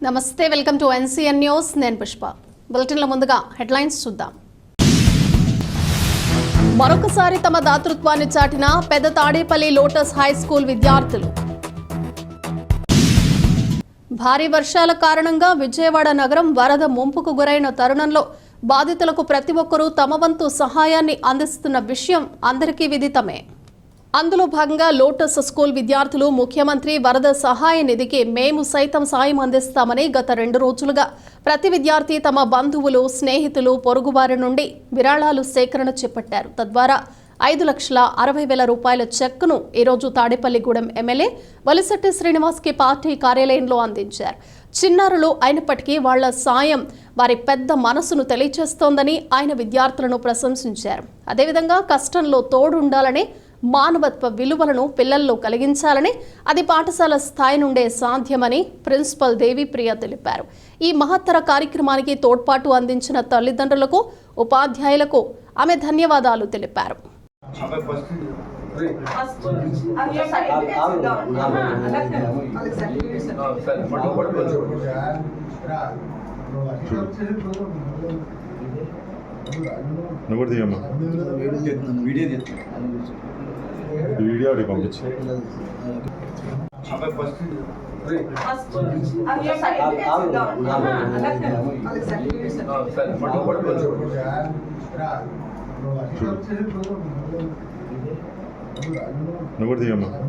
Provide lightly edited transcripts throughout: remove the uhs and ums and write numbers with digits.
నమస్తే welcome to NCN news నేను పుష్ప బులెటిన్ల ముందుగా హెడ్లైన్స్ చూద్దాం మరొకసారి తమ దాతృత్వాన్ని చాటిన పెద్ద తాడేపల్లి లోటస్ హై స్కూల్ విద్యార్థులు భారీ వర్షాల కారణంగా విజయవాడ నగరం వరద ముంపుకు గురైన తరుణంలో బాధితులకు ప్రతి ఒక్కరూ తమ వంతు సహాయాన్ని అందిస్తున్న విషయం అందరికీ విదితమే అందులో భాగంగా లోటస్ స్కూల్ విద్యార్థులు ముఖ్యమంత్రి వరద సహాయ నిధికి మేము సైతం సాయం అందిస్తామని గత 2 రోజులుగా ప్రతి విద్యార్థి తమ బంధువులు స్నేహితులు పొరుగువారి నుండి విరాళాలు సేకరణ చేపట్టారు. తద్వారా 5,60,000 రూపాయల చెక్కును ఈరోజు తాడేపల్లిగూడెం ఎమ్మెల్యే వలిశెట్టి శ్రీనివాస్కి పార్టీ కార్యాలయంలో అందించారు. చిన్నారులు అయినప్పటికీ వాళ్ల సాయం వారి పెద్ద మనసును తెలియజేస్తోందని ఆయన విద్యార్థులను ప్రశంసించారు. అదేవిధంగా కష్టంలో తోడుండాలని మానవత్వ విలువలను పిల్లల్లో కలిగించాలని అది పాఠశాల స్థాయి నుండే సాధ్యమని ప్రిన్సిపల్ దేవిప్రియ తెలిపారు. ఈ మహత్తర కార్యక్రమానికి తోడ్పాటు అందించిన తల్లిదండ్రులకు ఉపాధ్యాయులకు ఆమె ధన్యవాదాలు తెలిపారు. వీడియో పంపించు నువ్వు కూడా తీయమ్మా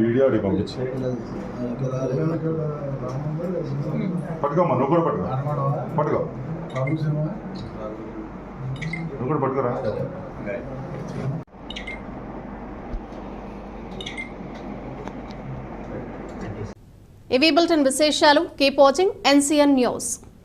వీడియో పంపించు పట్టుకోమ్మా నువ్వు కూడా పట్టుకో నువ్వు కూడా పట్టుకోరా. ఇవి బులెటిన్ విశేషాలు. Keep watching NCN news.